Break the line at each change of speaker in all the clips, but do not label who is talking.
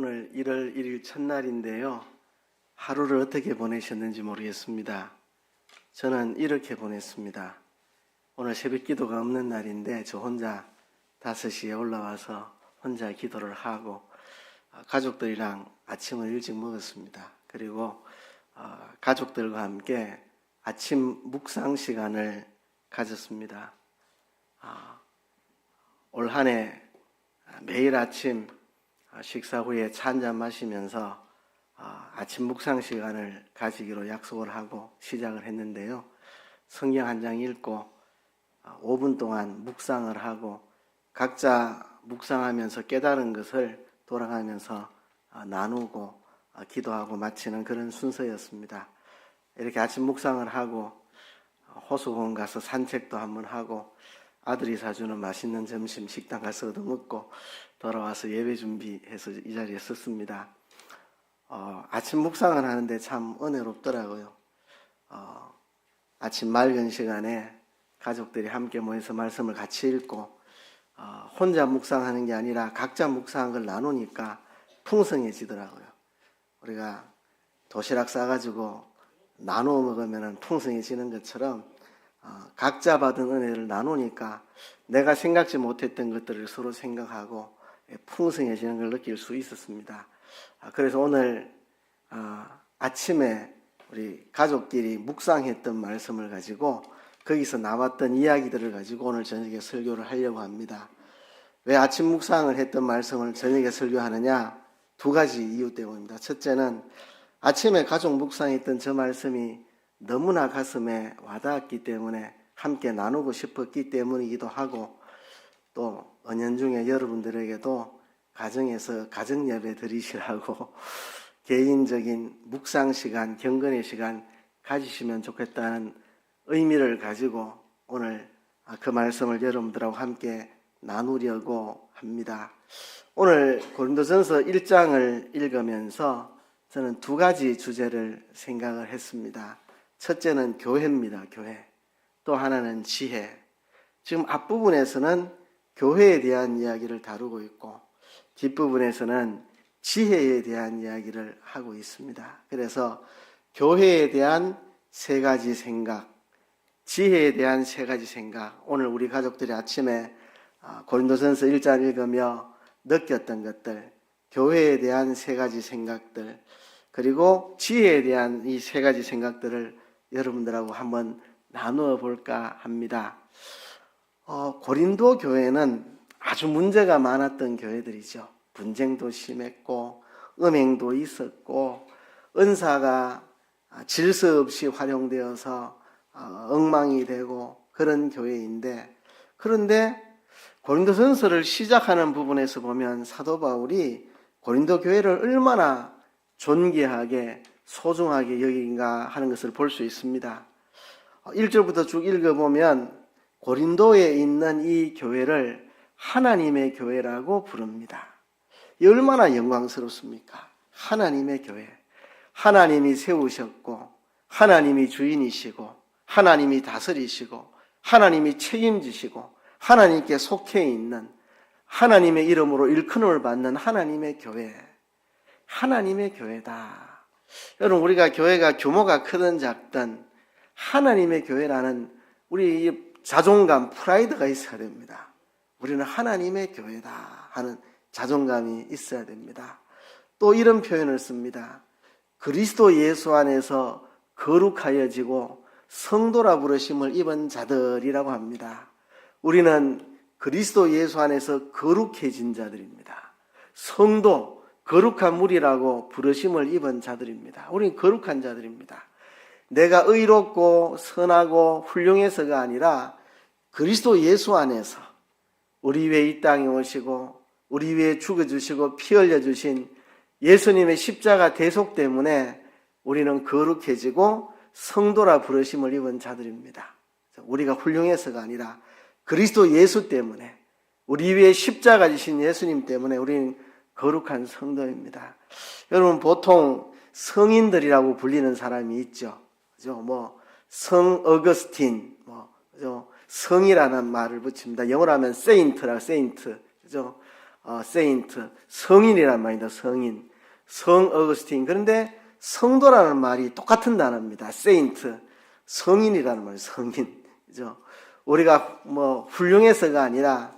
오늘 1월 1일 첫날인데요. 하루를 어떻게 보내셨는지 모르겠습니다. 저는 이렇게 보냈습니다. 오늘 새벽 기도가 없는 날인데 저 혼자 5시에 올라와서 혼자 기도를 하고 가족들이랑 아침을 일찍 먹었습니다. 그리고 가족들과 함께 아침 묵상 시간을 가졌습니다. 올 한 해 매일 아침 식사 후에 차 한잔 마시면서 아침 묵상 시간을 가지기로 약속을 하고 시작을 했는데요. 성경 한 장 읽고 5분 동안 묵상을 하고 각자 묵상하면서 깨달은 것을 돌아가면서 나누고 기도하고 마치는 그런 순서였습니다. 이렇게 아침 묵상을 하고 호수공원 가서 산책도 한번 하고 아들이 사주는 맛있는 점심 식당 가서 얻어먹고 돌아와서 예배 준비해서 이 자리에 섰습니다. 아침 묵상을 하는데 참 은혜롭더라고요. 아침 맑은 시간에 가족들이 함께 모여서 말씀을 같이 읽고 혼자 묵상하는 게 아니라 각자 묵상한 걸 나누니까 풍성해지더라고요. 우리가 도시락 싸가지고 나누어 먹으면 풍성해지는 것처럼 각자 받은 은혜를 나누니까 내가 생각지 못했던 것들을 서로 생각하고 풍성해지는 걸 느낄 수 있었습니다. 그래서 오늘 아침에 우리 가족끼리 묵상했던 말씀을 가지고 거기서 나왔던 이야기들을 가지고 오늘 저녁에 설교를 하려고 합니다. 왜 아침 묵상을 했던 말씀을 저녁에 설교하느냐? 2가지 이유 때문입니다. 첫째는 아침에 가족 묵상했던 저 말씀이 너무나 가슴에 와닿았기 때문에 함께 나누고 싶었기 때문이기도 하고, 또 은연중에 여러분들에게도 가정에서 가정 예배 드리시라고 개인적인 묵상 시간, 경건의 시간 가지시면 좋겠다는 의미를 가지고 오늘 그 말씀을 여러분들하고 함께 나누려고 합니다. 오늘 고린도전서 1장을 읽으면서 저는 2가지 주제를 생각을 했습니다. 첫째는 교회입니다. 교회. 또 하나는 지혜. 지금 앞부분에서는 교회에 대한 이야기를 다루고 있고 뒷부분에서는 지혜에 대한 이야기를 하고 있습니다. 그래서 교회에 대한 3가지 생각, 지혜에 대한 3가지 생각, 오늘 우리 가족들이 아침에 고린도전서 1장 읽으며 느꼈던 것들, 교회에 대한 3가지 생각들, 그리고 지혜에 대한 이 3가지 생각들을 여러분들하고 한번 나누어 볼까 합니다. 고린도 교회는 아주 문제가 많았던 교회들이죠. 분쟁도 심했고 음행도 있었고 은사가 질서 없이 활용되어서 엉망이 되고 그런 교회인데, 그런데 고린도전서를 시작하는 부분에서 보면 사도 바울이 고린도 교회를 얼마나 존귀하게 소중하게 여긴가 하는 것을 볼 수 있습니다. 1절부터 쭉 읽어보면 고린도에 있는 이 교회를 하나님의 교회라고 부릅니다. 이 얼마나 영광스럽습니까? 하나님의 교회. 하나님이 세우셨고 하나님이 주인이시고 하나님이 다스리시고 하나님이 책임지시고 하나님께 속해 있는 하나님의 이름으로 일컬음을 받는 하나님의 교회. 하나님의 교회다. 여러분, 우리가 교회가 규모가 크든 작든 하나님의 교회라는 우리 자존감, 프라이드가 있어야 됩니다. 우리는 하나님의 교회다 하는 자존감이 있어야 됩니다. 또 이런 표현을 씁니다. 그리스도 예수 안에서 거룩하여지고 성도라 부르심을 입은 자들이라고 합니다. 우리는 그리스도 예수 안에서 거룩해진 자들입니다. 성도, 거룩한 무리라고 부르심을 입은 자들입니다. 우리는 거룩한 자들입니다. 내가 의롭고 선하고 훌륭해서가 아니라 그리스도 예수 안에서 우리 위해 이 땅에 오시고 우리 위해 죽어주시고 피 흘려주신 예수님의 십자가 대속 때문에 우리는 거룩해지고 성도라 부르심을 입은 자들입니다. 우리가 훌륭해서가 아니라 그리스도 예수 때문에, 우리 위에 십자가 지신 예수님 때문에 우리는 거룩한 성도입니다. 여러분, 보통 성인들이라고 불리는 사람이 있죠. 그죠? 성 어거스틴, 그죠? 성이라는 말을 붙입니다. 영어로 하면 세인트라, 세인트. 그죠? 세인트, 성인이란 말입니다. 성인, 성 어거스틴. 그런데 성도라는 말이 똑같은 단어입니다. 세인트, 성인이라는 말이에요. 성인. 그죠? 우리가 뭐 훌륭해서가 아니라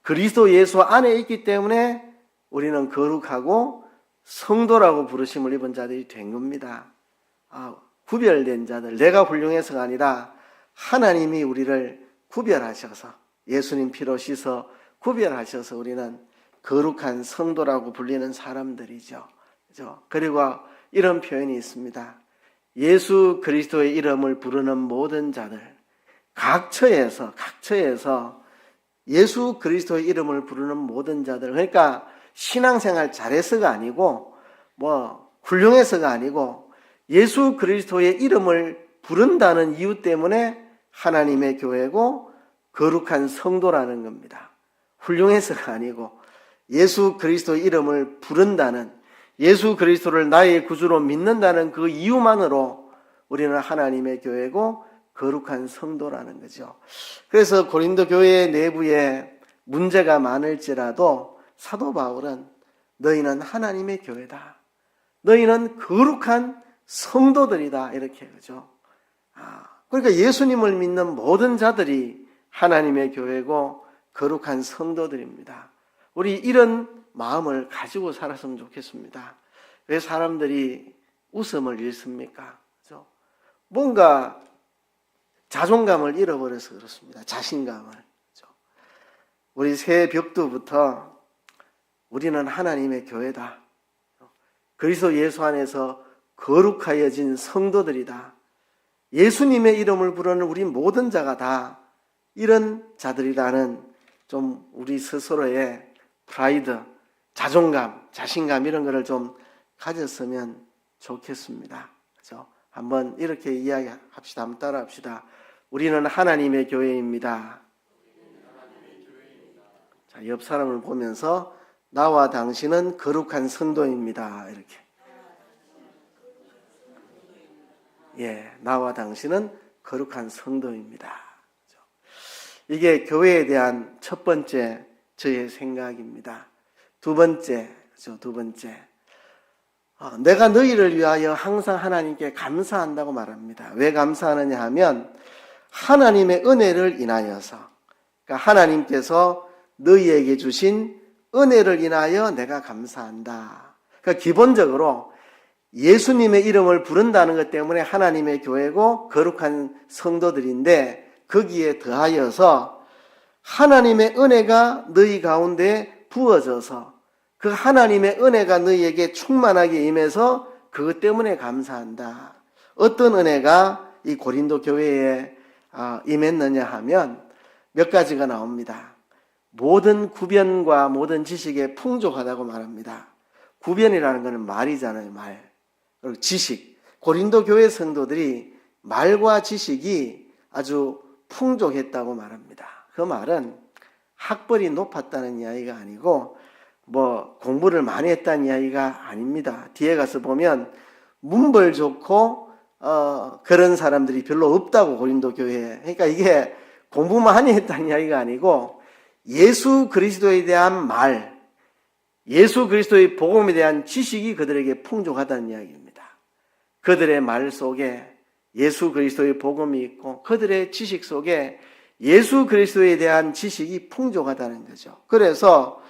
그리스도 예수 안에 있기 때문에 우리는 거룩하고 성도라고 부르심을 입은 자들이 된 겁니다. 구별된 자들, 내가 훌륭해서가 아니라 하나님이 우리를 구별하셔서 예수님 피로 씻어 구별하셔서 우리는 거룩한 성도라고 불리는 사람들이죠. 그죠? 그리고 이런 표현이 있습니다. 예수 그리스도의 이름을 부르는 모든 자들, 각 처에서 예수 그리스도의 이름을 부르는 모든 자들, 그러니까 신앙생활 잘해서가 아니고 뭐 훌륭해서가 아니고 예수 그리스도의 이름을 부른다는 이유 때문에 하나님의 교회고 거룩한 성도라는 겁니다. 훌륭해서가 아니고 예수 그리스도의 이름을 부른다는, 예수 그리스도를 나의 구주로 믿는다는 그 이유만으로 우리는 하나님의 교회고 거룩한 성도라는 거죠. 그래서 고린도 교회 내부에 문제가 많을지라도 사도 바울은 너희는 하나님의 교회다, 너희는 거룩한 성도들이다, 이렇게, 그죠? 그러니까 예수님을 믿는 모든 자들이 하나님의 교회고 거룩한 성도들입니다. 우리 이런 마음을 가지고 살았으면 좋겠습니다. 왜 사람들이 웃음을 잃습니까? 그죠? 뭔가 자존감을 잃어버려서 그렇습니다. 자신감을. 그죠? 우리 새해 벽두부터 우리는 하나님의 교회다, 그리스도 예수 안에서 거룩하여진 성도들이다, 예수님의 이름을 부르는 우리 모든 자가 다 이런 자들이라는 좀 우리 스스로의 프라이드, 자존감, 자신감 이런 거를 좀 가졌으면 좋겠습니다. 그죠? 한번 이렇게 이야기합시다. 한번 따라합시다. 우리는 하나님의 교회입니다. 자, 옆 사람을 보면서 나와 당신은 거룩한 성도입니다. 이렇게. 나와 당신은 거룩한 성도입니다. 이게 교회에 대한 첫 번째 저의 생각입니다. 두 번째, 내가 너희를 위하여 항상 하나님께 감사한다고 말합니다. 왜 감사하느냐 하면 하나님의 은혜를 인하여서, 그러니까 하나님께서 너희에게 주신 은혜를 인하여 내가 감사한다. 그러니까 기본적으로 예수님의 이름을 부른다는 것 때문에 하나님의 교회고 거룩한 성도들인데, 거기에 더하여서 하나님의 은혜가 너희 가운데 부어져서 그 하나님의 은혜가 너희에게 충만하게 임해서 그것 때문에 감사한다. 어떤 은혜가 이 고린도 교회에 임했느냐 하면 몇 가지가 나옵니다. 모든 구변과 모든 지식에 풍족하다고 말합니다. 구변이라는 것은 말이잖아요, 말. 그리고 지식. 고린도 교회 성도들이 말과 지식이 아주 풍족했다고 말합니다. 그 말은 학벌이 높았다는 이야기가 아니고 뭐 공부를 많이 했다는 이야기가 아닙니다. 뒤에 가서 보면 문벌 좋고 그런 사람들이 별로 없다고, 고린도 교회에. 그러니까 이게 공부만 많이 했다는 이야기가 아니고 예수 그리스도에 대한 말, 예수 그리스도의 복음에 대한 지식이 그들에게 풍족하다는 이야기입니다. 그들의 말 속에 예수 그리스도의 복음이 있고 그들의 지식 속에 예수 그리스도에 대한 지식이 풍족하다는 거죠. 그래서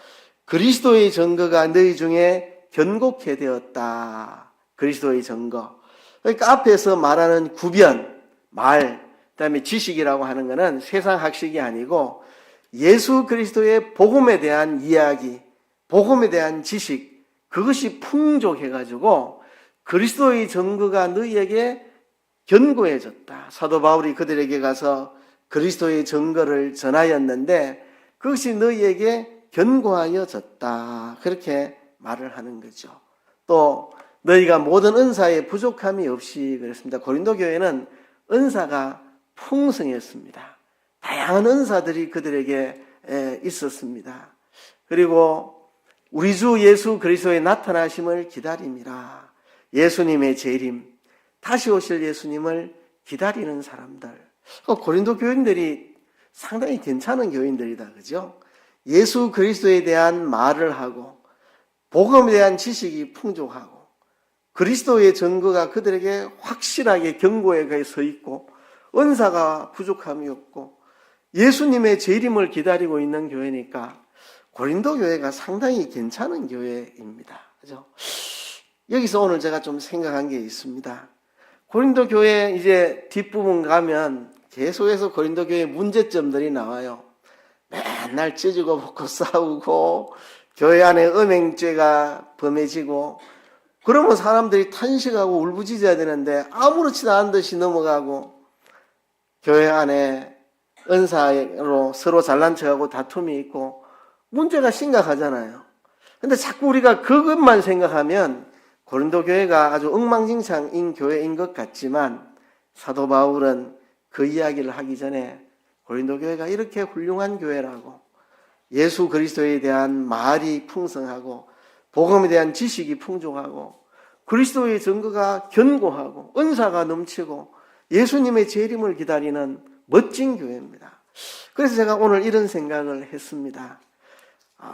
그리스도의 증거가 너희 중에 견고케 되었다. 그리스도의 증거. 그러니까 앞에서 말하는 구변, 말, 그다음에 지식이라고 하는 것은 세상 학식이 아니고 예수 그리스도의 복음에 대한 이야기, 복음에 대한 지식, 그것이 풍족해가지고 그리스도의 증거가 너희에게 견고해졌다. 사도 바울이 그들에게 가서 그리스도의 증거를 전하였는데 그것이 너희에게 견고하여졌다. 그렇게 말을 하는 거죠. 또 너희가 모든 은사에 부족함이 없이 그랬습니다. 고린도 교회는 은사가 풍성했습니다. 다양한 은사들이 그들에게 있었습니다. 그리고 우리 주 예수 그리스도의 나타나심을 기다림이라. 예수님의 재림, 다시 오실 예수님을 기다리는 사람들. 고린도 교인들이 상당히 괜찮은 교인들이다, 그죠? 예수 그리스도에 대한 말을 하고 복음에 대한 지식이 풍족하고 그리스도의 증거가 그들에게 확실하게 견고하게 서 있고 은사가 부족함이 없고 예수님의 재림을 기다리고 있는 교회니까 고린도 교회가 상당히 괜찮은 교회입니다. 그죠? 여기서 오늘 제가 좀 생각한 게 있습니다. 고린도 교회 이제 뒷부분 가면 계속해서 고린도 교회 문제점들이 나와요. 맨날 찢고 먹고 싸우고 교회 안에 음행죄가 범해지고 그러면 사람들이 탄식하고 울부짖어야 되는데 아무렇지도 않은 듯이 넘어가고 교회 안에 은사로 서로 잘난 척하고 다툼이 있고 문제가 심각하잖아요. 근데 자꾸 우리가 그것만 생각하면 고린도 교회가 아주 엉망진창인 교회인 것 같지만 사도 바울은 그 이야기를 하기 전에 고린도 교회가 이렇게 훌륭한 교회라고 예수 그리스도에 대한 말이 풍성하고 복음에 대한 지식이 풍족하고 그리스도의 증거가 견고하고 은사가 넘치고 예수님의 재림을 기다리는 멋진 교회입니다. 그래서 제가 오늘 이런 생각을 했습니다.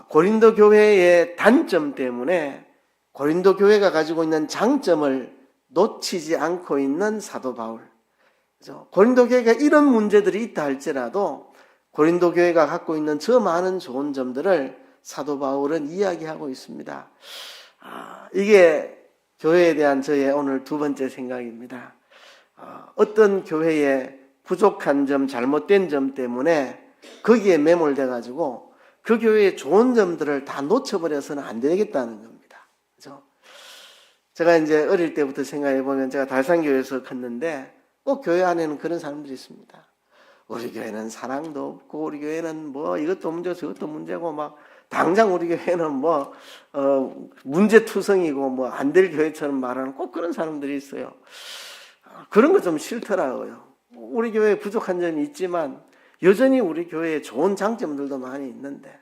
고린도 교회의 단점 때문에 고린도 교회가 가지고 있는 장점을 놓치지 않고 있는 사도 바울. 고린도 교회가 이런 문제들이 있다 할지라도 고린도 교회가 갖고 있는 저 많은 좋은 점들을 사도 바울은 이야기하고 있습니다. 이게 교회에 대한 저의 오늘 두 번째 생각입니다. 어떤 교회의 부족한 점, 잘못된 점 때문에 거기에 매몰돼 가지고 그 교회의 좋은 점들을 다 놓쳐버려서는 안 되겠다는 겁니다. 그죠? 제가 이제 어릴 때부터 생각해 보면 제가 달산교회에서 컸는데 꼭 교회 안에는 그런 사람들이 있습니다. 우리 교회는 사랑도 없고 우리 교회는 뭐 이것도 문제고 저것도 문제고 막 당장 우리 교회는 뭐 문제투성이고 뭐 안 될 교회처럼 말하는 꼭 그런 사람들이 있어요. 그런 거 좀 싫더라고요. 우리 교회에 부족한 점이 있지만 여전히 우리 교회에 좋은 장점들도 많이 있는데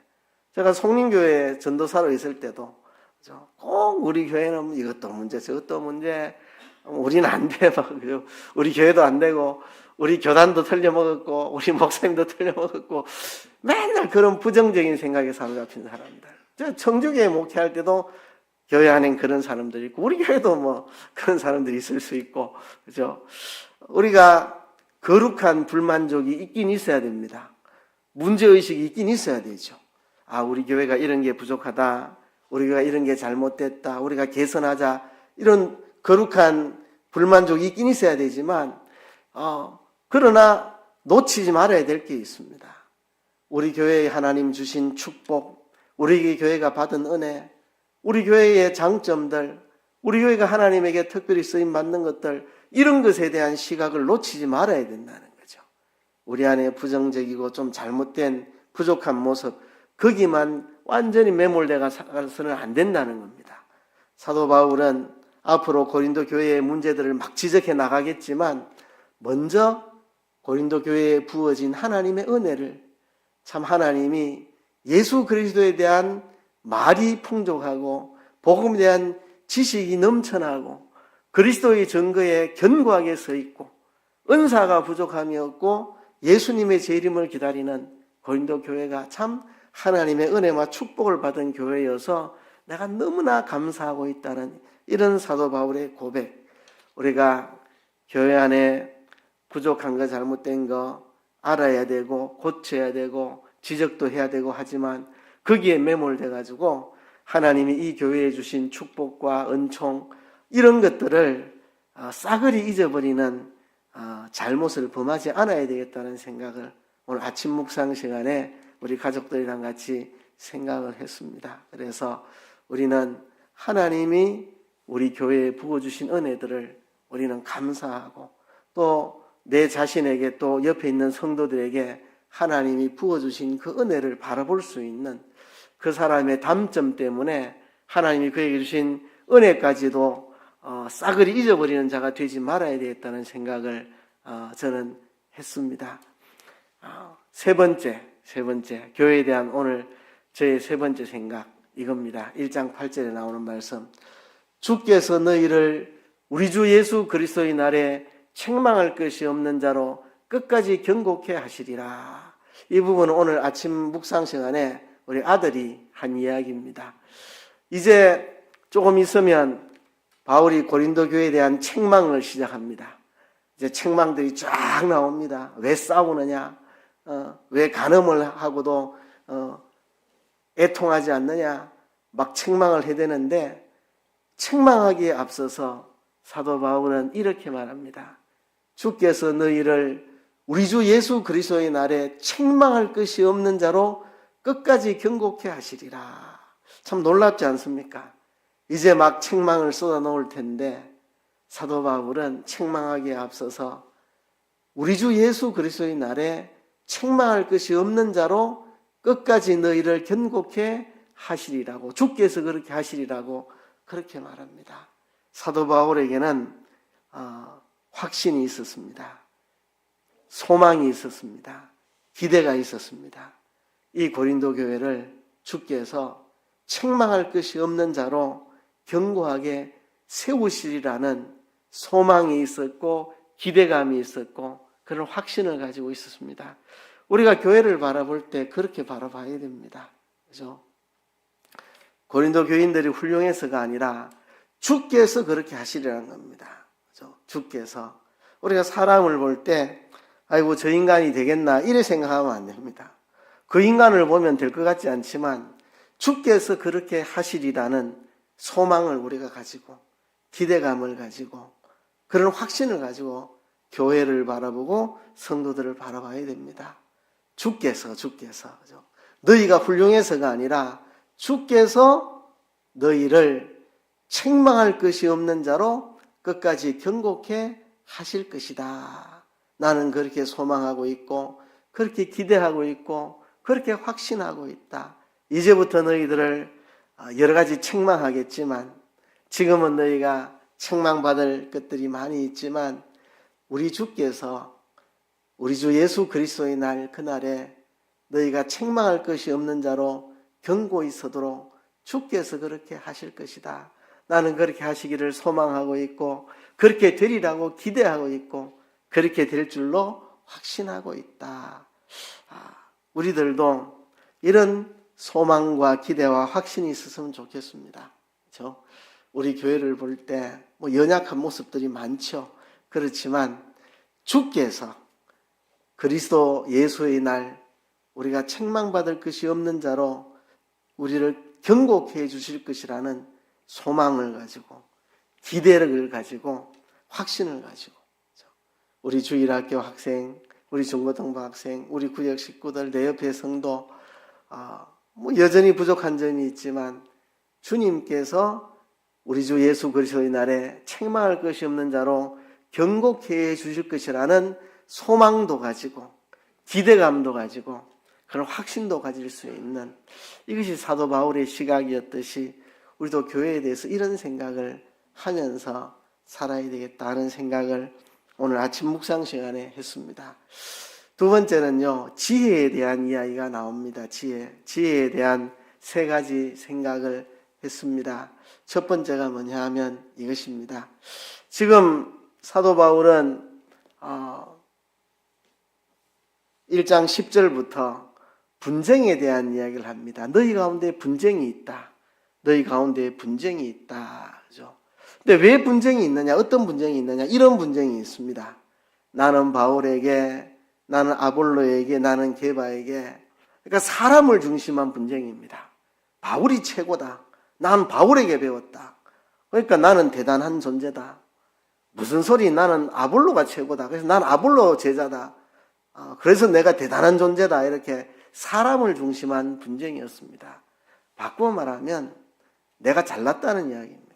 제가 송림교회 전도사로 있을 때도 꼭 우리 교회는 이것도 문제 저것도 문제 우리는 안 돼 막 우리 교회도 안 되고 우리 교단도 틀려먹었고 우리 목사님도 틀려먹었고 맨날 그런 부정적인 생각에 사로잡힌 사람들. 저 청주교회 목회할 때도 교회 안엔 그런 사람들이 있고 우리 교회도 뭐 그런 사람들이 있을 수 있고 그죠? 우리가 거룩한 불만족이 있긴 있어야 됩니다. 문제의식이 있긴 있어야 되죠. 우리 교회가 이런 게 부족하다. 우리 교회가 이런 게 잘못됐다. 우리가 개선하자. 이런 거룩한 불만족이 있긴 있어야 되지만 그러나 놓치지 말아야 될 게 있습니다. 우리 교회에 하나님 주신 축복, 우리 교회가 받은 은혜, 우리 교회의 장점들, 우리 교회가 하나님에게 특별히 쓰임 받는 것들 이런 것에 대한 시각을 놓치지 말아야 된다는 거죠. 우리 안에 부정적이고 좀 잘못된 부족한 모습 거기만 완전히 매몰돼 가서는 안 된다는 겁니다. 사도 바울은 앞으로 고린도 교회의 문제들을 막 지적해 나가겠지만 먼저 고린도 교회에 부어진 하나님의 은혜를 참 하나님이 예수 그리스도에 대한 말이 풍족하고 복음에 대한 지식이 넘쳐나고 그리스도의 증거에 견고하게 서 있고 은사가 부족함이 없고 예수님의 재림을 기다리는 고린도 교회가 참 하나님의 은혜와 축복을 받은 교회여서 내가 너무나 감사하고 있다는 이런 사도 바울의 고백. 우리가 교회 안에 부족한 거 잘못된 거 알아야 되고 고쳐야 되고 지적도 해야 되고 하지만 거기에 매몰돼 가지고 하나님이 이 교회에 주신 축복과 은총 이런 것들을 싸그리 잊어버리는 잘못을 범하지 않아야 되겠다는 생각을 오늘 아침 묵상 시간에 우리 가족들이랑 같이 생각을 했습니다. 그래서 우리는 하나님이 우리 교회에 부어주신 은혜들을 우리는 감사하고 또 내 자신에게 또 옆에 있는 성도들에게 하나님이 부어주신 그 은혜를 바라볼 수 있는 그 사람의 담점 때문에 하나님이 그에게 주신 은혜까지도 싸그리 잊어버리는 자가 되지 말아야 되겠다는 생각을 저는 했습니다. 세 번째 교회에 대한 오늘 저의 세 번째 생각 이겁니다. 1장 8절에 나오는 말씀. 주께서 너희를 우리 주 예수 그리스도의 날에 책망할 것이 없는 자로 끝까지 경고케 하시리라. 이 부분은 오늘 아침 묵상 시간에 우리 아들이 한 이야기입니다. 이제 조금 있으면 바울이 고린도 교회에 대한 책망을 시작합니다. 이제 책망들이 쫙 나옵니다. 왜 싸우느냐? 왜 간음을 하고도 애통하지 않느냐? 막 책망을 해대는데 책망하기에 앞서서 사도 바울은 이렇게 말합니다. 주께서 너희를 우리 주 예수 그리스도의 날에 책망할 것이 없는 자로 끝까지 경고케 하시리라. 참 놀랍지 않습니까? 이제 막 책망을 쏟아놓을 텐데 사도 바울은 책망하기에 앞서서 우리 주 예수 그리스도의 날에 책망할 것이 없는 자로 끝까지 너희를 견고케 하시리라고, 주께서 그렇게 하시리라고 그렇게 말합니다. 사도 바울에게는 확신이 있었습니다. 소망이 있었습니다. 기대가 있었습니다. 이 고린도 교회를 주께서 책망할 것이 없는 자로 견고하게 세우시리라는 소망이 있었고 기대감이 있었고 그런 확신을 가지고 있었습니다. 우리가 교회를 바라볼 때 그렇게 바라봐야 됩니다. 그죠? 고린도 교인들이 훌륭해서가 아니라 주께서 그렇게 하시리라는 겁니다. 그죠? 주께서. 우리가 사람을 볼 때 아이고 저 인간이 되겠나 이래 생각하면 안 됩니다. 그 인간을 보면 될 것 같지 않지만 주께서 그렇게 하시리라는 소망을 우리가 가지고 기대감을 가지고 그런 확신을 가지고 교회를 바라보고 성도들을 바라봐야 됩니다. 주께서 그죠? 너희가 훌륭해서가 아니라 주께서 너희를 책망할 것이 없는 자로 끝까지 견고케 하실 것이다. 나는 그렇게 소망하고 있고 그렇게 기대하고 있고 그렇게 확신하고 있다. 이제부터 너희들을 여러 가지 책망하겠지만 지금은 너희가 책망받을 것들이 많이 있지만 우리 주께서 우리 주 예수 그리스도의 날 그날에 너희가 책망할 것이 없는 자로 견고히 서도록 주께서 그렇게 하실 것이다. 나는 그렇게 하시기를 소망하고 있고 그렇게 되리라고 기대하고 있고 그렇게 될 줄로 확신하고 있다. 우리들도 이런 소망과 기대와 확신이 있었으면 좋겠습니다. 그렇죠? 우리 교회를 볼 때 뭐 연약한 모습들이 많죠. 그렇지만 주께서 그리스도 예수의 날 우리가 책망받을 것이 없는 자로 우리를 견고케 해 주실 것이라는 소망을 가지고 기대를 가지고 확신을 가지고 우리 주일학교 학생, 우리 중고등부 학생, 우리 구역 식구들, 내 옆에 성도 뭐 여전히 부족한 점이 있지만 주님께서 우리 주 예수 그리스도의 날에 책망할 것이 없는 자로 견고케 해 주실 것이라는 소망도 가지고 기대감도 가지고 그런 확신도 가질 수 있는 이것이 사도 바울의 시각이었듯이 우리도 교회에 대해서 이런 생각을 하면서 살아야 되겠다는 생각을 오늘 아침 묵상 시간에 했습니다. 두 번째는요, 지혜에 대한 이야기가 나옵니다. 지혜에 대한 세 가지 생각을 했습니다. 첫 번째가 뭐냐 하면 이것입니다. 지금 사도 바울은 1장 10절부터 분쟁에 대한 이야기를 합니다. 너희 가운데 분쟁이 있다. 너희 가운데 분쟁이 있다. 그죠? 근데 왜 분쟁이 있느냐? 어떤 분쟁이 있느냐? 이런 분쟁이 있습니다. 나는 바울에게, 나는 아볼로에게, 나는 게바에게. 그러니까 사람을 중심한 분쟁입니다. 바울이 최고다. 난 바울에게 배웠다. 그러니까 나는 대단한 존재다. 무슨 소리? 나는 아볼로가 최고다. 그래서 난 아볼로 제자다. 그래서 내가 대단한 존재다. 이렇게 사람을 중심한 분쟁이었습니다. 바꾸어 말하면 내가 잘났다는 이야기입니다.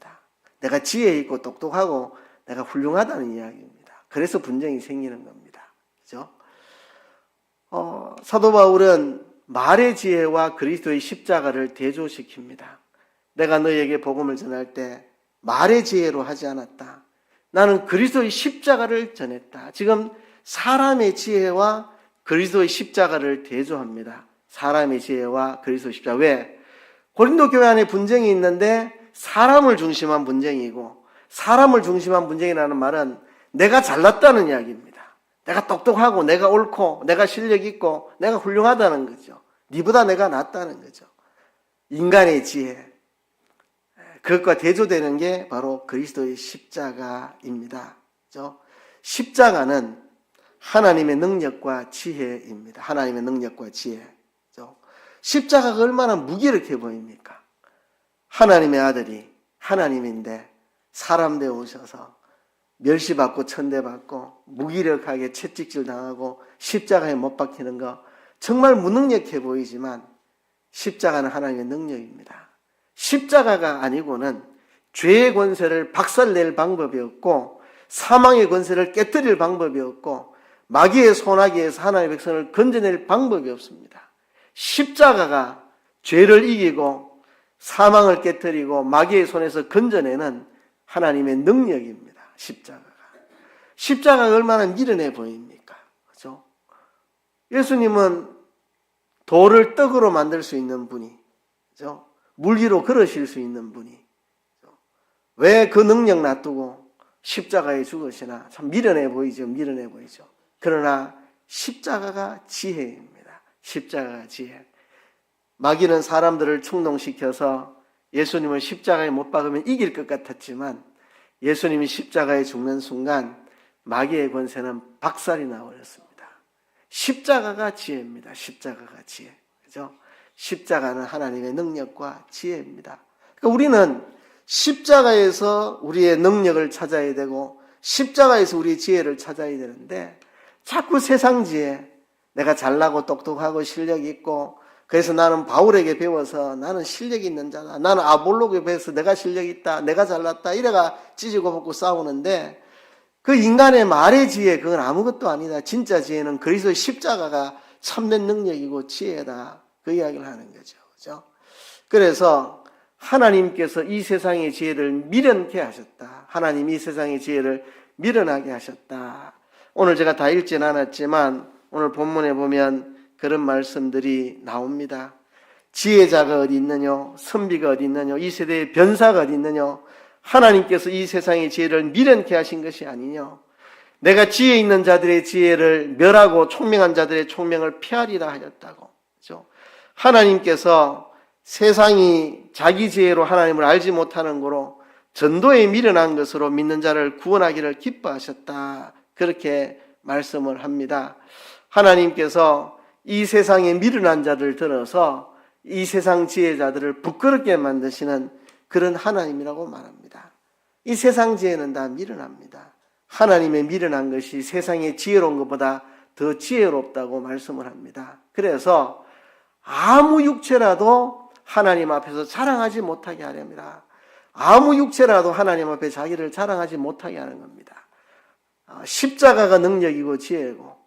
내가 지혜 있고 똑똑하고 내가 훌륭하다는 이야기입니다. 그래서 분쟁이 생기는 겁니다. 그죠? 사도 바울은 말의 지혜와 그리스도의 십자가를 대조시킵니다. 내가 너희에게 복음을 전할 때 말의 지혜로 하지 않았다. 나는 그리스도의 십자가를 전했다. 지금 사람의 지혜와 그리스도의 십자가를 대조합니다. 사람의 지혜와 그리스도의 십자가. 왜? 고린도 교회 안에 분쟁이 있는데 사람을 중심한 분쟁이고 사람을 중심한 분쟁이라는 말은 내가 잘났다는 이야기입니다. 내가 똑똑하고 내가 옳고 내가 실력 있고 내가 훌륭하다는 거죠. 니보다 내가 낫다는 거죠. 인간의 지혜. 그것과 대조되는 게 바로 그리스도의 십자가입니다. 그렇죠? 십자가는 하나님의 능력과 지혜입니다. 하나님의 능력과 지혜. 그렇죠? 십자가가 얼마나 무기력해 보입니까? 하나님의 아들이 하나님인데 사람 되어 오셔서 멸시받고 천대받고 무기력하게 채찍질 당하고 십자가에 못 박히는 거 정말 무능력해 보이지만 십자가는 하나님의 능력입니다. 십자가가 아니고는 죄의 권세를 박살낼 방법이 없고 사망의 권세를 깨뜨릴 방법이 없고 마귀의 손아귀에서 하나님의 백성을 건져낼 방법이 없습니다. 십자가가 죄를 이기고 사망을 깨뜨리고 마귀의 손에서 건져내는 하나님의 능력입니다. 십자가가 얼마나 미련해 보입니까? 그죠? 예수님은 돌을 떡으로 만들 수 있는 분이, 그죠? 물 위로 걸으실 수 있는 분이, 왜 그 능력 놔두고 십자가에 죽으시나? 참 미련해 보이죠. 미련해 보이죠. 그러나 십자가가 지혜입니다. 십자가가 지혜. 마귀는 사람들을 충동시켜서 예수님을 십자가에 못 박으면 이길 것 같았지만 예수님이 십자가에 죽는 순간 마귀의 권세는 박살이 나버렸습니다. 십자가가 지혜입니다. 십자가가 지혜. 그죠? 십자가는 하나님의 능력과 지혜입니다. 그러니까 우리는 십자가에서 우리의 능력을 찾아야 되고 십자가에서 우리의 지혜를 찾아야 되는데 자꾸 세상 지혜, 내가 잘나고 똑똑하고 실력 있고 그래서 나는 바울에게 배워서 나는 실력 있는 자다. 나는 아볼로에게 배워서 내가 실력 있다. 내가 잘났다. 이래가 찢고 벗고 싸우는데 그 인간의 말의 지혜 그건 아무것도 아니다. 진짜 지혜는 그리스도의 십자가가 참된 능력이고 지혜다. 그 이야기를 하는 거죠. 그죠? 그래서 하나님께서 이 세상의 지혜를 미련케 하셨다. 하나님이 이 세상의 지혜를 미련하게 하셨다. 오늘 제가 다 읽진 않았지만 오늘 본문에 보면 그런 말씀들이 나옵니다. 지혜자가 어디 있느냐? 선비가 어디 있느냐? 이 세대의 변사가 어디 있느냐? 하나님께서 이 세상의 지혜를 미련케 하신 것이 아니냐? 내가 지혜 있는 자들의 지혜를 멸하고 총명한 자들의 총명을 폐하리라 하였다고. 그렇죠? 하나님께서 세상이 자기 지혜로 하나님을 알지 못하는 거로 전도에 미련한 것으로 믿는 자를 구원하기를 기뻐하셨다. 그렇게 말씀을 합니다. 하나님께서 이 세상에 미련한 자들을 들어서 이 세상 지혜자들을 부끄럽게 만드시는 그런 하나님이라고 말합니다. 이 세상 지혜는 다 미련합니다. 하나님의 미련한 것이 세상의 지혜로운 것보다 더 지혜롭다고 말씀을 합니다. 그래서 아무 육체라도 하나님 앞에서 자랑하지 못하게 하렵니다. 아무 육체라도 하나님 앞에 자기를 자랑하지 못하게 하는 겁니다. 십자가가 능력이고 지혜고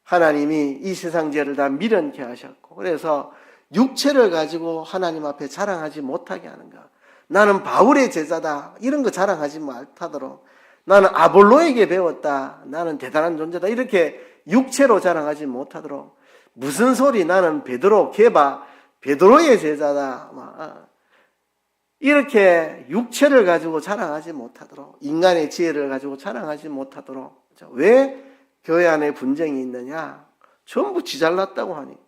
하나님이 이 세상 지혜를 다 미련케 하셨고 그래서 육체를 가지고 하나님 앞에 자랑하지 못하게 하는 것. 나는 바울의 제자다. 이런 거 자랑하지 못하도록 나는 아볼로에게 배웠다. 나는 대단한 존재다. 이렇게 육체로 자랑하지 못하도록 무슨 소리 나는 베드로 개바 베드로의 제자다. 이렇게 육체를 가지고 자랑하지 못하도록 인간의 지혜를 가지고 자랑하지 못하도록 왜 교회 안에 분쟁이 있느냐? 전부 지 잘났다고 하니까.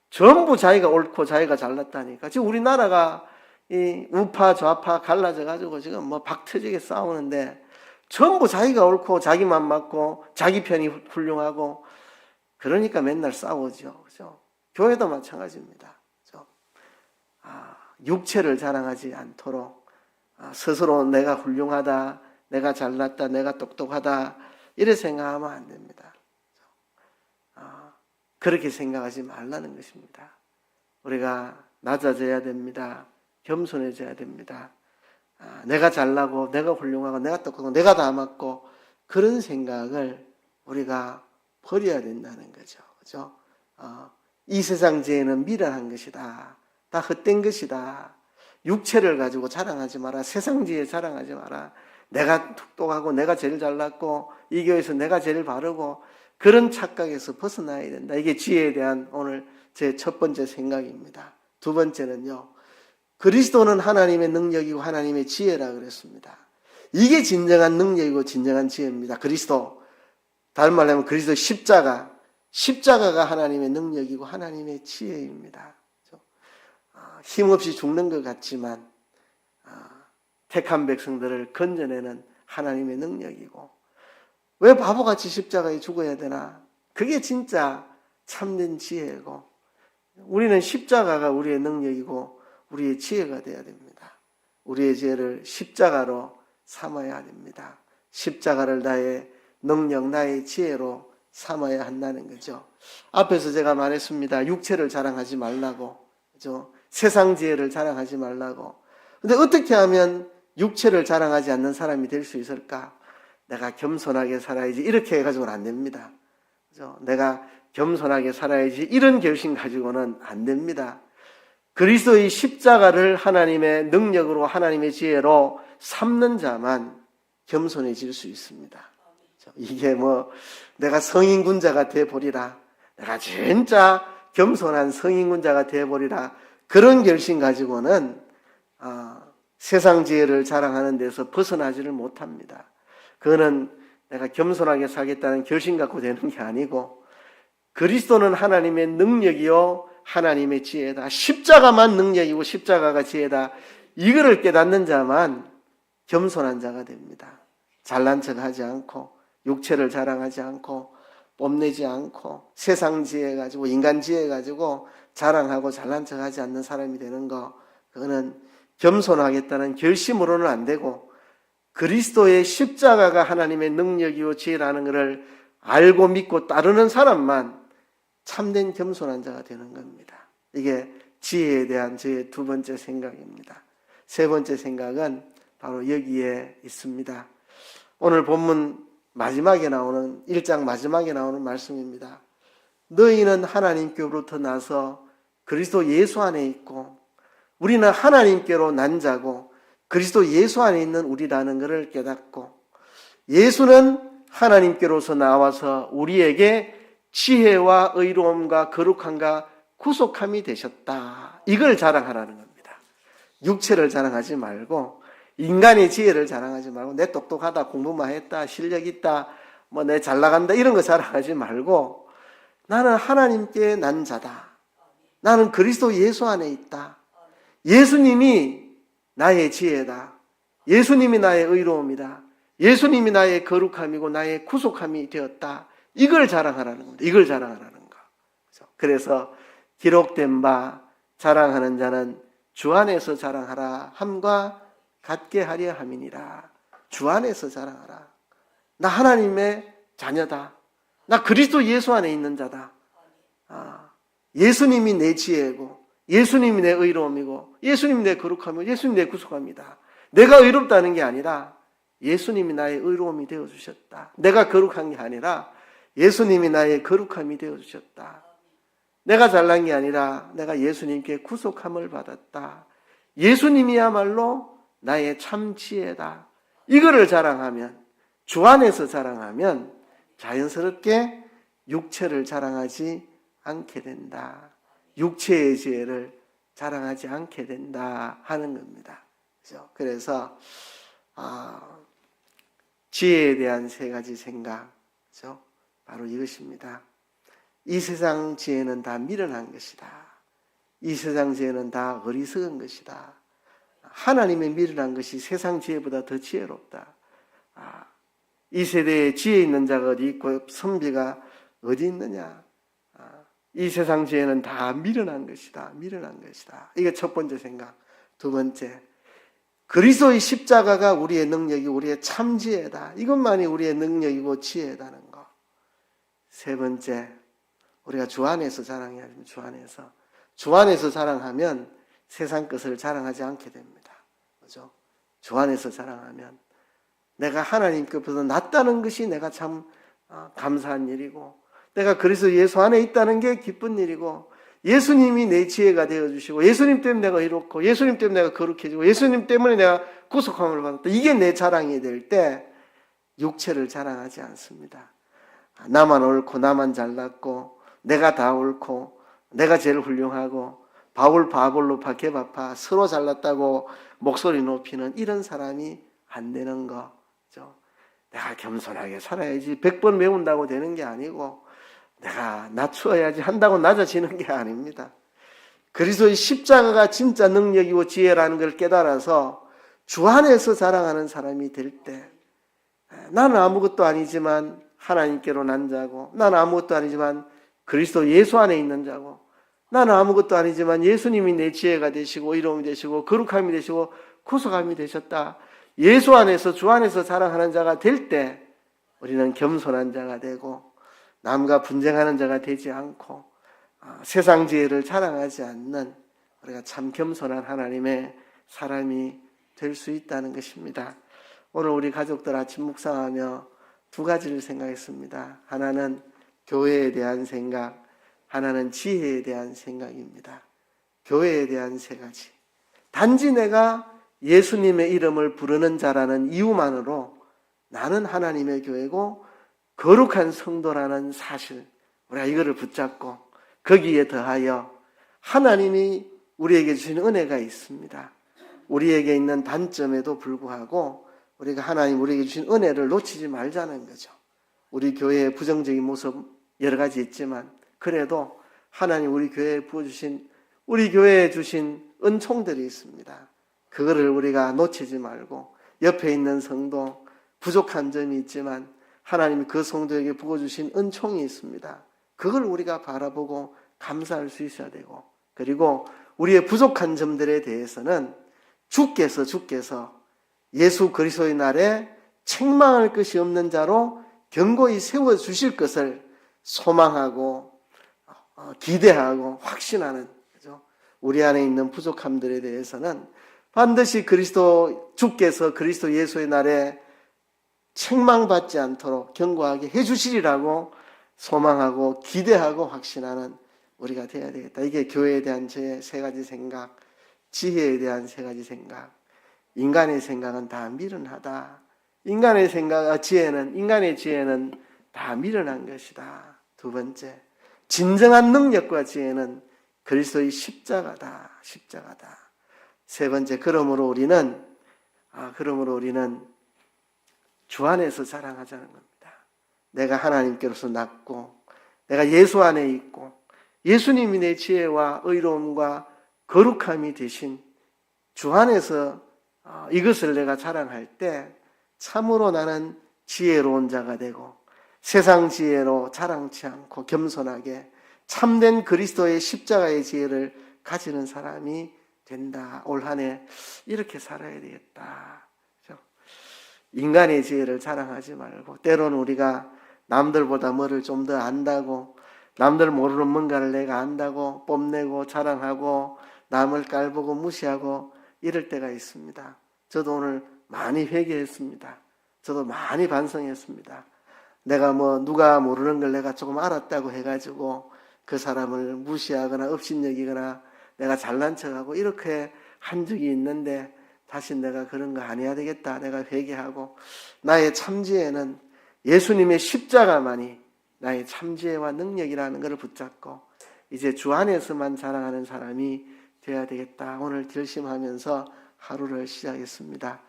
전부 자기가 옳고 자기가 잘났다니까. 지금 우리나라가 이 우파 좌파 갈라져 가지고 지금 뭐 박터지게 싸우는데 전부 자기가 옳고 자기만 맞고 자기 편이 훌륭하고 그러니까 맨날 싸우죠. 그죠? 교회도 마찬가지입니다. 그죠? 육체를 자랑하지 않도록 스스로 내가 훌륭하다, 내가 잘났다, 내가 똑똑하다 이렇게 생각하면 안 됩니다. 그렇게 생각하지 말라는 것입니다. 우리가 낮아져야 됩니다. 겸손해져야 됩니다. 내가 잘나고 내가 훌륭하고 내가 똑똑하고 내가 다 맞고 그런 생각을 우리가 버려야 된다는 거죠. 그죠? 이 세상 지혜는 미련한 것이다. 다 헛된 것이다. 육체를 가지고 자랑하지 마라. 세상 지혜 자랑하지 마라. 내가 똑똑하고 내가 제일 잘났고 이 교회에서 내가 제일 바르고 그런 착각에서 벗어나야 된다. 이게 지혜에 대한 오늘 제 첫 번째 생각입니다. 두 번째는요. 그리스도는 하나님의 능력이고 하나님의 지혜라 그랬습니다. 이게 진정한 능력이고 진정한 지혜입니다. 그리스도. 다른 말로 하면 그리스도 십자가. 십자가가 하나님의 능력이고 하나님의 지혜입니다. 힘없이 죽는 것 같지만 택한 백성들을 건져내는 하나님의 능력이고, 왜 바보같이 십자가에 죽어야 되나? 그게 진짜 참된 지혜고, 우리는 십자가가 우리의 능력이고 우리의 지혜가 되어야 됩니다. 우리의 지혜를 십자가로 삼아야 됩니다. 십자가를 나의 능력, 나의 지혜로 삼아야 한다는 거죠. 앞에서 제가 말했습니다. 육체를 자랑하지 말라고, 그죠? 세상 지혜를 자랑하지 말라고. 근데 어떻게 하면 육체를 자랑하지 않는 사람이 될 수 있을까? 내가 겸손하게 살아야지, 이렇게 해가지고는 안 됩니다. 그죠? 내가 겸손하게 살아야지, 이런 결심 가지고는 안 됩니다. 그리스도의 십자가를 하나님의 능력으로, 하나님의 지혜로 삼는 자만 겸손해질 수 있습니다. 이게 내가 성인군자가 돼버리라, 내가 진짜 겸손한 성인군자가 돼버리라, 그런 결심 가지고는 세상 지혜를 자랑하는 데서 벗어나지를 못합니다. 그거는 내가 겸손하게 살겠다는 결심 갖고 되는 게 아니고, 그리스도는 하나님의 능력이요 하나님의 지혜다, 십자가만 능력이고 십자가가 지혜다, 이거를 깨닫는 자만 겸손한 자가 됩니다. 잘난 척하지 않고, 육체를 자랑하지 않고, 뽐내지 않고, 세상 지혜 가지고, 인간 지혜 가지고 자랑하고 잘난 척하지 않는 사람이 되는 거, 그거는 겸손하겠다는 결심으로는 안 되고, 그리스도의 십자가가 하나님의 능력이요 지혜라는 것을 알고 믿고 따르는 사람만 참된 겸손한 자가 되는 겁니다. 이게 지혜에 대한 저의 두 번째 생각입니다. 세 번째 생각은 바로 여기에 있습니다. 오늘 본문 마지막에 나오는, 1장 마지막에 나오는 말씀입니다. 너희는 하나님께로부터 나서 그리스도 예수 안에 있고, 우리는 하나님께로 난 자고 그리스도 예수 안에 있는 우리라는 것을 깨닫고, 예수는 하나님께로서 나와서 우리에게 지혜와 의로움과 거룩함과 구속함이 되셨다, 이걸 자랑하라는 겁니다. 육체를 자랑하지 말고, 인간의 지혜를 자랑하지 말고, 내 똑똑하다, 공부만 했다, 실력 있다, 내 잘 나간다, 이런 거 자랑하지 말고, 나는 하나님께 난 자다, 나는 그리스도 예수 안에 있다, 예수님이 나의 지혜다, 예수님이 나의 의로움이다, 예수님이 나의 거룩함이고 나의 구속함이 되었다, 이걸 자랑하라는 겁니다. 이걸 자랑하라는 거. 그래서 기록된 바 자랑하는 자는 주 안에서 자랑하라 함과 같게 하려 함이니라. 주 안에서 자랑하라. 나 하나님의 자녀다, 나 그리스도 예수 안에 있는 자다, 예수님이 내 지혜고 예수님이 내 의로움이고 예수님이 내 거룩함이고 예수님이 내 구속함이다. 내가 의롭다는 게 아니라 예수님이 나의 의로움이 되어주셨다. 내가 거룩한 게 아니라 예수님이 나의 거룩함이 되어주셨다. 내가 잘난 게 아니라 내가 예수님께 구속함을 받았다. 예수님이야말로 나의 참 지혜다. 이거를 자랑하면, 주 안에서 자랑하면 자연스럽게 육체를 자랑하지 않게 된다. 육체의 지혜를 자랑하지 않게 된다 하는 겁니다. 그래서 지혜에 대한 세 가지 생각, 바로 이것입니다. 이 세상 지혜는 다 미련한 것이다. 이 세상 지혜는 다 어리석은 것이다. 하나님의 미련한 것이 세상 지혜보다 더 지혜롭다. 이 세대에 지혜 있는 자가 어디 있고 선비가 어디 있느냐. 이 세상 지혜는 다 미련한 것이다. 미련한 것이다. 이게 첫 번째 생각. 두 번째, 그리스도의 십자가가 우리의 능력이고 우리의 참 지혜다. 이것만이 우리의 능력이고 지혜다는 거. 세 번째, 우리가 주 안에서 자랑해야 됩니다. 주 안에서. 주 안에서 자랑하면 세상 것을 자랑하지 않게 됩니다. 그죠? 주 안에서 자랑하면 내가 하나님께로부터 낫다는 것이 내가 참 감사한 일이고, 내가 그리스도 예수 안에 있다는 게 기쁜 일이고, 예수님이 내 지혜가 되어주시고, 예수님 때문에 내가 이렇고, 예수님 때문에 내가 거룩해지고, 예수님 때문에 내가 구속함을 받았다, 이게 내 자랑이 될 때 육체를 자랑하지 않습니다. 나만 옳고 나만 잘났고 내가 다 옳고 내가 제일 훌륭하고 바울 바볼로 바케바파 서로 잘났다고 목소리 높이는 이런 사람이 안 되는 거죠. 내가 겸손하게 살아야지 100번 외운다고 되는 게 아니고, 내가 낮추어야지 한다고 낮아지는 게 아닙니다. 그리스도의 십자가가 진짜 능력이고 지혜라는 걸 깨달아서 주 안에서 자랑하는 사람이 될 때, 나는 아무것도 아니지만 하나님께로 난 자고, 나는 아무것도 아니지만 그리스도 예수 안에 있는 자고, 나는 아무것도 아니지만 예수님이 내 지혜가 되시고 의로움이 되시고 거룩함이 되시고 구속함이 되셨다. 예수 안에서 주 안에서 자랑하는 자가 될 때 우리는 겸손한 자가 되고 남과 분쟁하는 자가 되지 않고 세상 지혜를 자랑하지 않는 우리가 참 겸손한 하나님의 사람이 될 수 있다는 것입니다. 오늘 우리 가족들 아침 묵상하며 두 가지를 생각했습니다. 하나는 교회에 대한 생각, 하나는 지혜에 대한 생각입니다. 교회에 대한 세 가지. 단지 내가 예수님의 이름을 부르는 자라는 이유만으로 나는 하나님의 교회고 거룩한 성도라는 사실, 우리가 이거를 붙잡고 거기에 더하여 하나님이 우리에게 주신 은혜가 있습니다. 우리에게 있는 단점에도 불구하고 우리가 하나님 우리에게 주신 은혜를 놓치지 말자는 거죠. 우리 교회의 부정적인 모습 여러 가지 있지만 그래도 하나님 우리 교회에 부어주신, 우리 교회에 주신 은총들이 있습니다. 그거를 우리가 놓치지 말고 옆에 있는 성도 부족한 점이 있지만 하나님이 그 성도에게 부어주신 은총이 있습니다. 그걸 우리가 바라보고 감사할 수 있어야 되고, 그리고 우리의 부족한 점들에 대해서는 주께서 예수 그리스도의 날에 책망할 것이 없는 자로 견고히 세워주실 것을 소망하고 기대하고 확신하는 거죠. 우리 안에 있는 부족함들에 대해서는 반드시 주께서 그리스도 예수의 날에 책망받지 않도록 견고하게 해주시리라고 소망하고 기대하고 확신하는 우리가 되어야 되겠다. 이게 교회에 대한 제 세 가지 생각, 지혜에 대한 세 가지 생각. 인간의 생각은 다 미련하다. 인간의 지혜는 다 미련한 것이다. 두 번째, 진정한 능력과 지혜는 그리스도의 십자가다. 세 번째, 그러므로 우리는 주 안에서 자랑하자는 겁니다. 내가 하나님께로서 낳고 내가 예수 안에 있고 예수님이 내 지혜와 의로움과 거룩함이 되신 주 안에서 이것을 내가 자랑할 때 참으로 나는 지혜로운 자가 되고 세상 지혜로 자랑치 않고 겸손하게 참된 그리스도의 십자가의 지혜를 가지는 사람이 된다. 올 한 해 이렇게 살아야 되겠다. 그렇죠? 인간의 지혜를 자랑하지 말고 때로는 우리가 남들보다 뭐를 좀 더 안다고, 남들 모르는 뭔가를 내가 안다고 뽐내고 자랑하고 남을 깔보고 무시하고 이럴 때가 있습니다. 저도 오늘 많이 회개했습니다. 저도 많이 반성했습니다. 내가 누가 모르는 걸 내가 조금 알았다고 해가지고 그 사람을 무시하거나 업신여기거나 내가 잘난 척하고 이렇게 한 적이 있는데 다시 내가 그런 거 안 해야 되겠다. 내가 회개하고 나의 참지혜는 예수님의 십자가만이 나의 참지혜와 능력이라는 것을 붙잡고 이제 주 안에서만 자랑하는 사람이 되어야 되겠다. 오늘 결심하면서 하루를 시작했습니다.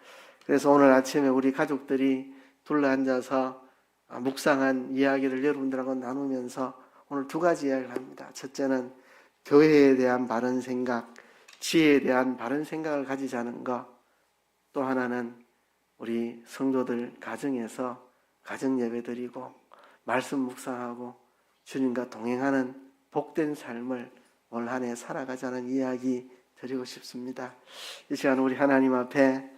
그래서 오늘 아침에 우리 가족들이 둘러앉아서 묵상한 이야기를 여러분들하고 나누면서 오늘 두 가지 이야기를 합니다. 첫째는 교회에 대한 바른 생각, 지혜에 대한 바른 생각을 가지자는 것. 또 하나는 우리 성도들 가정에서 가정 예배 드리고 말씀 묵상하고 주님과 동행하는 복된 삶을 올 한 해 살아가자는 이야기 드리고 싶습니다. 이 시간 우리 하나님 앞에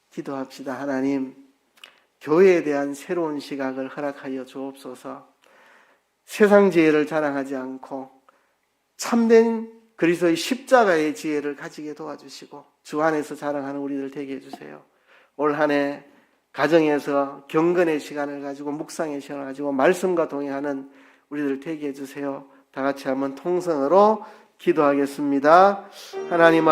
기도합시다. 하나님, 교회에 대한 새로운 시각을 허락하여 주옵소서. 세상 지혜를 자랑하지 않고 참된 그리스도의 십자가의 지혜를 가지게 도와주시고 주 안에서 자랑하는 우리들 되게 해주세요. 올 한 해 가정에서 경건의 시간을 가지고 묵상의 시간을 가지고 말씀과 동행하는 우리들 되게 해주세요. 다 같이 한번 통성으로 기도하겠습니다. 하나님